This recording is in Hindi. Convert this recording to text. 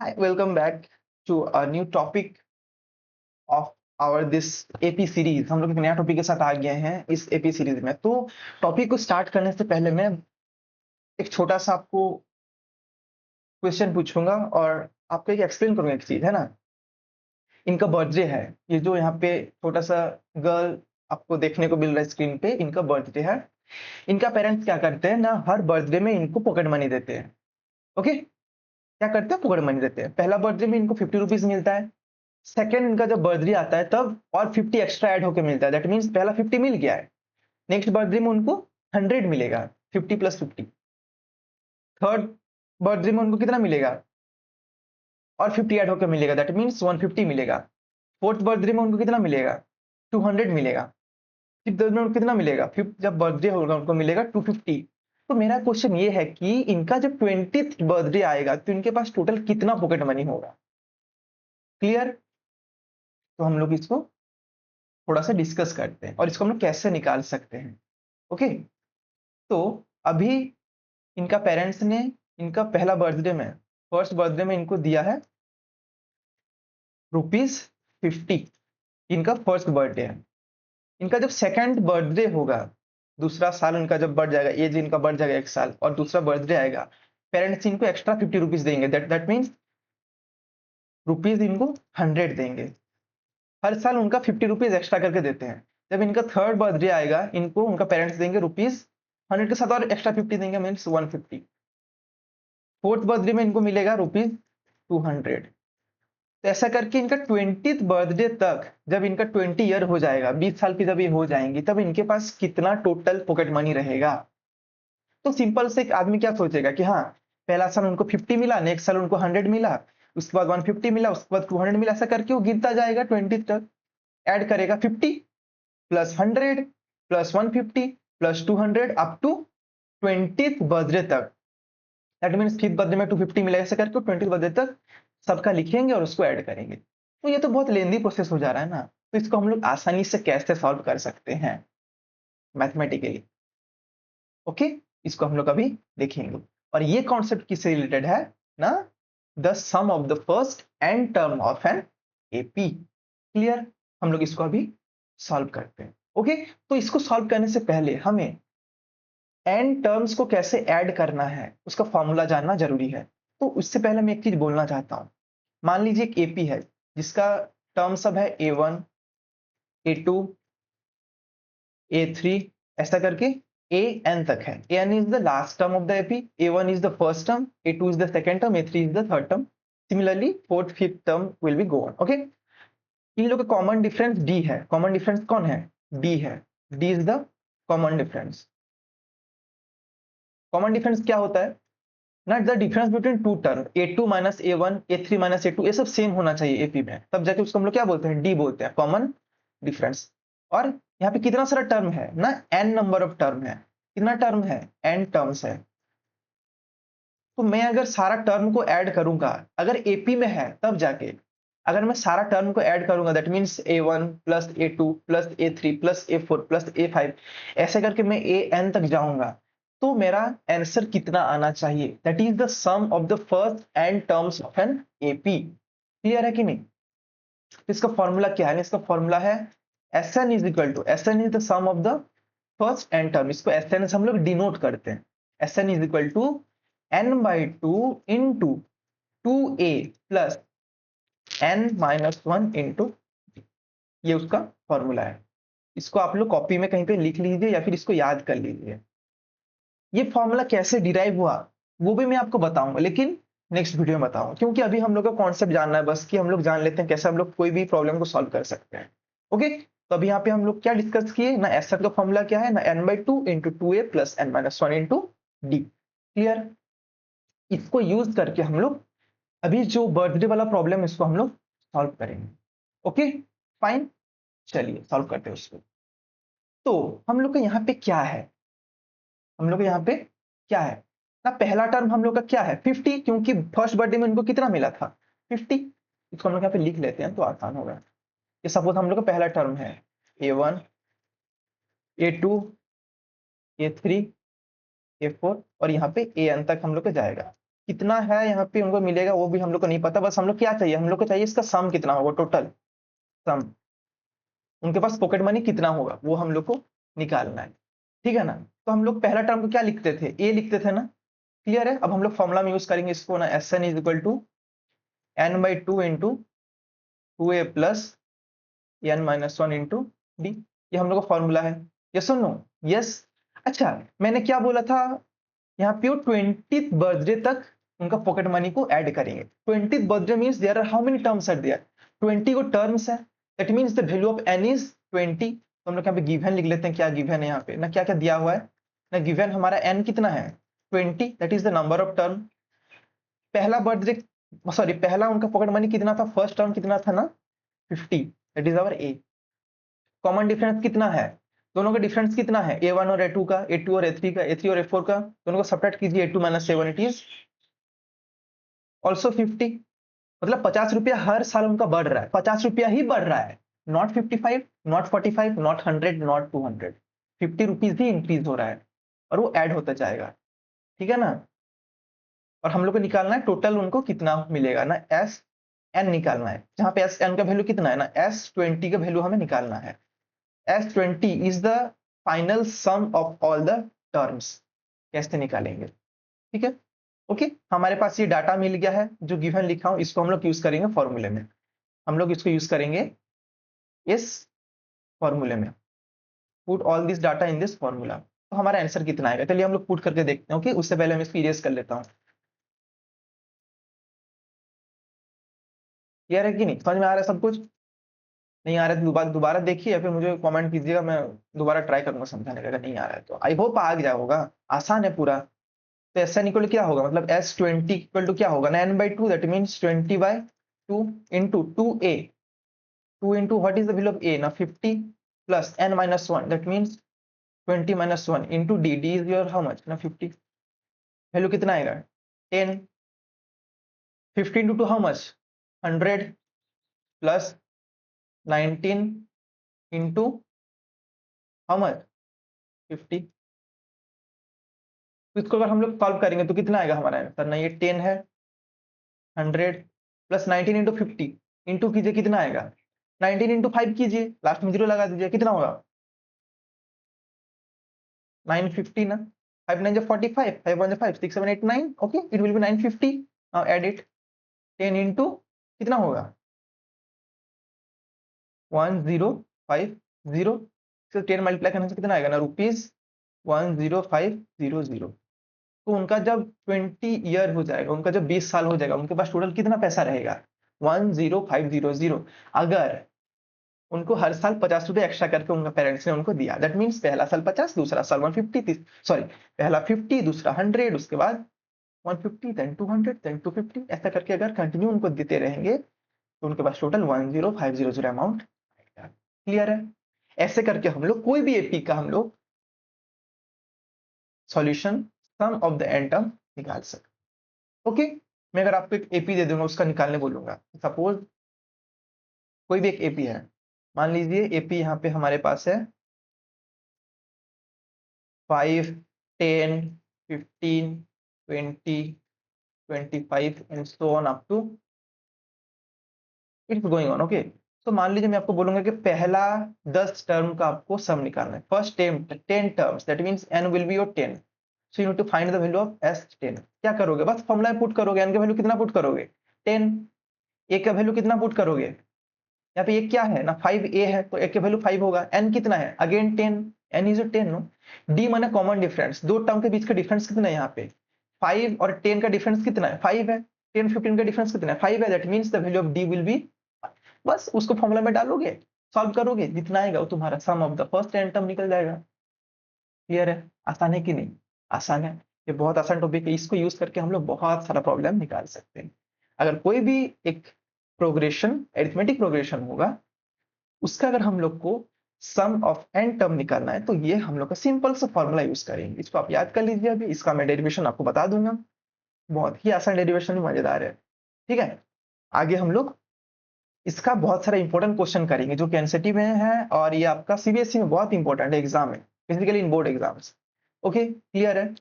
Hi, welcome back to a new topic of our this AP series. हम लोग एक नया टॉपिक के साथ आ गए हैं इस एपी सीरीज में। तो टॉपिक को स्टार्ट करने से पहले मैं एक छोटा सा आपको क्वेश्चन पूछूंगा और आपको एक एक्सप्लेन करूंगा एक चीज, है ना। इनका बर्थडे है, ये जो यहाँ पे छोटा सा गर्ल आपको देखने को मिल रहा है स्क्रीन पे, इनका बर्थडे है। इनका पेरेंट्स क्या करते हैं ना, हर बर्थडे में इनको पॉकेट मनी देते हैं। ओके, क्या करते हैं, पॉकेट मनी देते हैं। पहला बर्थडे में इनको 50 रुपीज मिलता है। सेकेंड इनका जब बर्थडे आता है तब और 50 एक्स्ट्रा ऐड होकर मिलता है। दैट मीन्स पहला 50 मिल गया है, नेक्स्ट बर्थडे में उनको 100 मिलेगा, 50 + 50। थर्ड बर्थडे में उनको कितना मिलेगा, और 50 ऐड होकर मिलेगा, दैट मीन्स 150 मिलेगा। फोर्थ बर्थडे में उनको कितना मिलेगा, 200 मिलेगा। फिफ्थ बर्थडे में उनको कितना मिलेगा, फिफ्थ जब बर्थडे होगा उनको मिलेगा 250। तो मेरा क्वेश्चन ये है कि इनका जब 20th बर्थडे आएगा तो इनके पास टोटल कितना पॉकेट मनी होगा। क्लियर। तो हम लोग इसको थोड़ा सा डिस्कस करते हैं और इसको हम लोग कैसे निकाल सकते हैं। ओके, तो अभी इनका पेरेंट्स ने इनका पहला बर्थडे में, फर्स्ट बर्थडे में इनको दिया है ₹50। इनका फर्स्ट बर्थडे है। इनका जब सेकंड बर्थडे होगा, दूसरा साल इनका जब बढ़ जाएगा, एज इनका बढ़ जाएगा 1 साल और दूसरा बर्थडे आएगा, पेरेंट्स इनको एक्स्ट्रा 50 रुपीज देंगे। दैट मीन्स रुपीज इनको 100 देंगे। हर साल उनका 50 रुपीज एक्स्ट्रा करके देते हैं। जब इनका थर्ड बर्थडे आएगा, इनको उनका पेरेंट्स देंगे ₹100 के साथ और एक्स्ट्रा 50 देंगे, मीन्स 150। फोर्थ बर्थडे में इनको मिलेगा ₹200। तो ऐसा करके इनका 20th बर्थडे तक, जब इनका 20 ईयर हो जाएगा, 20 साल की जब ये हो जाएंगी, तब इनके पास कितना टोटल पॉकेट मनी रहेगा। तो सिंपल से एक आदमी क्या सोचेगा कि हाँ, पहला साल उनको 50 मिला, नेक्स्ट साल उनको 100 मिला, उसके बाद 150 मिला, उसके बाद 200 मिला। ऐसा करके वो गिरता जाएगा 20 तक, ऐड करेगा 50 plus 100 plus 150 plus 200 up to 20th birthday तक। दैट मीन्स फिफ्थ बर्थडे में 250 मिलेगा। ऐसे करके 20th बर्थडे तक सबका लिखेंगे और उसको ऐड करेंगे। तो ये तो बहुत लेंदी प्रोसेस हो जा रहा है ना। तो इसको हम लोग आसानी से कैसे सॉल्व कर सकते हैं मैथमेटिकली। ओके, इसको हम लोग अभी देखेंगे। और ये कॉन्सेप्ट किससे रिलेटेड है ना, the sum of the first and term of an AP. Clear. हम लोग इसको अभी सॉल्व करते हैं। ओके, तो इसको सॉल्व करने से पहले हमें एन टर्म्स को कैसे ऐड करना है उसका फॉर्मूला जानना जरूरी है। तो उससे पहले मैं एक चीज बोलना चाहता हूं। मान लीजिए एक एपी है जिसका टर्म सब है A1 A2 A3, ऐसा करके ए एन तक है। N is the last term of the AP, A1 is the first term, A2 is the second term, A3 is the third term. Similarly fourth fifth term will be go on. Okay, इन लोगों का कॉमन डिफरेंस डी है। कॉमन डिफरेंस कौन है, डी है। D is the common difference. Common difference क्या होता है ना, the difference between two term A2 minus A1 A3 minus A2, ये सब सेम होना चाहिए एपी में, तब जाके उसको हम लोग क्या बोलते हैं, डी बोलते हैं, कॉमन डिफरेंस। और यहाँ पे कितना सारा टर्म है ना, n नंबर ऑफ टर्म है। कितना टर्म है, n टर्म्स है। तो मैं अगर सारा टर्म को ऐड करूंगा, अगर एपी में है तब जाके, अगर मैं सारा टर्म को ऐड करूंगा, that means A1 plus A2 plus A3 plus A4 plus A5, ऐसे करके मैं AN तक जाऊंगा, तो मेरा आंसर कितना आना चाहिए, that is the sum of the first n terms of an AP. Clear है कि नहीं। तो इसका फॉर्मूला क्या है, इसका फॉर्मूला है Sn is equal to, Sn is the sum of the first N term, इसको Sn से हम लोग डिनोट करते हैं। Sn is equal to n/2 into 2a plus n-1 into, ये उसका फॉर्मूला है। इसको आप लोग कॉपी में कहीं पे लिख लीजिए या फिर इसको याद कर लीजिए। ये फॉर्मूला कैसे डिराइव हुआ वो भी मैं आपको बताऊंगा, लेकिन नेक्स्ट वीडियो में बताऊंगा, क्योंकि अभी हम लोग का कॉन्सेप्ट जानना है बस, कि हम लोग जान लेते हैं कैसे हम लोग कोई भी प्रॉब्लम को सॉल्व कर सकते हैं। ओके, तो अभी यहाँ पे हम लोग क्या डिस्कस किए ना, एस का फॉर्मूला क्या है ना, n/2 into 2a plus n-1 into D. Clear. इसको यूज करके हम लोग अभी जो बर्थडे वाला प्रॉब्लम है इसको हम लोग सॉल्व करेंगे। ओके फाइन, चलिए सॉल्व करते हैं उसको। तो हम लोग का यहाँ पे क्या है, हम लोग यहाँ पे क्या है ना, पहला टर्म हम लोग का क्या है 50, क्योंकि फर्स्ट बर्थडे में उनको कितना मिला था 50। इसको हम लोग यहाँ पे लिख लेते हैं तो आसान होगा। ये सपोज हम लोग का पहला टर्म है A1 A2 A3 A4 और यहाँ पे AN तक हम लोग का जाएगा। कितना है यहाँ पे उनको मिलेगा वो भी हम लोग को नहीं पता, बस हम लोग क्या चाहिए, हम लोग को चाहिए इसका सम कितना होगा, टोटल सम, उनके पास पॉकेट मनी कितना होगा वो हम लोग को निकालना है, ठीक है ना। तो हम लोग पहला टर्म को क्या लिखते थे, ए लिखते थे ना, क्लियर है। अब हम लोग फॉर्मूला में यूज करेंगे इसको ना, S n is equal to n by two into two a plus n minus one into d, ये हम लोग का फॉर्मूला है। यस और नो? यस। अच्छा, मैंने क्या बोला था, यहाँ पे 20th बर्थडे तक उनका पॉकेट मनी को ऐड करेंगे। 20th birthday means there are how many terms are there, 20 को टर्म्स है, that means the value of n is 20। तो हम लोग यहाँ पे गिवन लिख लेते हैं, क्या गिवन है यहाँ पे ना, क्या क्या दिया हुआ है ना, गिवन हमारा n कितना है 20, that is the number of term. पहला बर्थडे, सॉरी पहला उनका पॉकेट मनी कितना था, फर्स्ट टर्म कितना था ना 50, that is our a. Common difference कितना है, दोनों का डिफरेंस कितना है, a1 और a2 का, a2 और a3 का, a3 और a4 का, दोनों को सब्ट्रैक्ट कीजिए, a2 minus 7 it is also 50। मतलब 50 रुपया हर साल उनका बढ़ रहा है, 50 रुपया ही बढ़ रहा है, not 55, not 45, not 100, not 200, 50 rupees he increase हो रहा है और वो ऐड होता जाएगा, ठीक है ना। और हम लोग को निकालना है टोटल उनको कितना मिलेगा ना, एस एन निकालना है, जहां पे एस एन का वैल्यू कितना है ना, S20 का वैल्यू हमें निकालना है। S20 is the final sum of all the terms, कैसे निकालेंगे, ठीक है। ओके, हमारे पास ये डाटा मिल गया है, जो गिवन लिखा हूं इसको हम लोग यूज करेंगे फॉर्मूले में, हम लोग इसको यूज करेंगे इस फॉर्मूले में, put all this data in this formula. तो हमारा आंसर कितना आएगा, चलिए हम लोग पुट करके देखते हैं। ओके, उससे पहले हम इसको इरेज कर लेता हूँ। क्लियर है कि नहीं, समझ में आ रहा है सब कुछ, नहीं आ रहा है तो दोबारा दोबारा देखिए या फिर मुझे कमेंट कीजिएगा, मैं दोबारा ट्राई करूंगा समझाने का, अगर नहीं आ रहा है तो आई होप आ गया होगा, आसान है पूरा। तो एस एन इक्वल क्या होगा, मतलब S20 इक्वल टू क्या होगा ना, n/2, that means 20/2 into 2a, 2 into what is the value of a ना 50 plus n minus 1, that means 20 minus 1 into D, D is your how much ना 50, वैल्यू कितना आएगा 10, 50 into 2 how much 100 plus 19 into how much 50। तो इसको अगर हम लोग सॉल्व करेंगे तो कितना आएगा हमारा आंसर ना, ये 10 है, 100 प्लस 19 इंटू 50 इंटू कीजिए कितना आएगा, 19 इंटू 5 कीजिए, लास्ट में जीरो लगा दीजिए, कितना होगा 950 ना, 5 9 45, 5 1 5, 6 7 8 9, okay it will be 950। Now add it, 10 into कितना होगा 1050, so 10 मल्टीप्लाई करने से कितना आएगा ना ₹10500। तो उनका जब 20 ईयर हो जाएगा, उनका जब 20 साल हो जाएगा, उनके पास टोटल कितना पैसा रहेगा 10500। अगर उनको हर साल 50 रुपए एक्स्ट्रा करके उनका पेरेंट्स ने उनको दिया, दैट मीन्स पहला साल 50, दूसरा साल 150, सॉरी पहला 50, दूसरा 100, उसके बाद 150, देन 200, देन 250, ऐसा करके अगर कंटिन्यू उनको देते रहेंगे तो उनके पास टोटल 10500 अमाउंट आएगा। क्लियर है, ऐसे करके हम लोग कोई भी एपी का हम लोग solution sum of the n term निकाल सकते। ओके, मैं अगर आपको एक एपी दे दूंगा उसका निकालने बोलूंगा, सपोज कोई भी एक एपी है, मान लीजिए एपी यहाँ पे हमारे पास है 5, 10, 15, 20, 25 and so on up to it's going on. Okay, तो मान लीजिए मैं आपको बोलूंगा कि पहला 10 टर्म का आपको सम निकालना है, first 10 terms, that means n will be your 10, so you need to find the value of S10। क्या करोगे, बस फॉर्मूला में पुट करोगे, n का वैल्यू कितना पुट करोगे 10, a का वैल्यू कितना पुट करोगे, यहाँ पे ये क्या है ना 5a है तो a का वैल्यू 5 होगा, n कितना है again 10, n is 10 no. d माने कॉमन डिफरेंस, दो टर्म के बीच का डिफरेंस कितना है, यहाँ पे 5 और 10 का डिफरेंस कितना है 5 है, 10 15 का डिफरेंस कितना है 5 है, that means the value of d will be, बस उसको फॉर्मूला में डालोगे, सॉल्व करोगे, जितना आएगा वो तुम्हारा sum of the first N term निकल जाएगा। क्लियर है, आसान है कि नहीं, आसान है, ये बहुत आसान टॉपिक है, इसको यूज करके हम लोग बहुत सारा प्रॉब्लम निकाल सकते हैं। अगर कोई भी एक प्रोग्रेशन एरिथमेटिक प्रोग्रेशन होगा, उसका अगर हम लोग को सम ऑफ एन टर्म निकालना है तो ये हम लोग का सिंपल सा फॉर्मूला यूज करेंगे, इसको आप याद कर लीजिए, अभी इसका मैं डेरिवेशन आपको बता दूंगा, बहुत ही आसान डेरिवेशन, मजेदार है। ठीक है, आगे हम लोग इसका बहुत सारा इंपॉर्टेंट क्वेश्चन करेंगे जो कि एनसीटी में है और ये आपका सीबीएसई में बहुत इंपॉर्टेंट है एग्जाम में, बेसिकली इन बोर्ड एग्जाम्स। ओके, क्लियर है।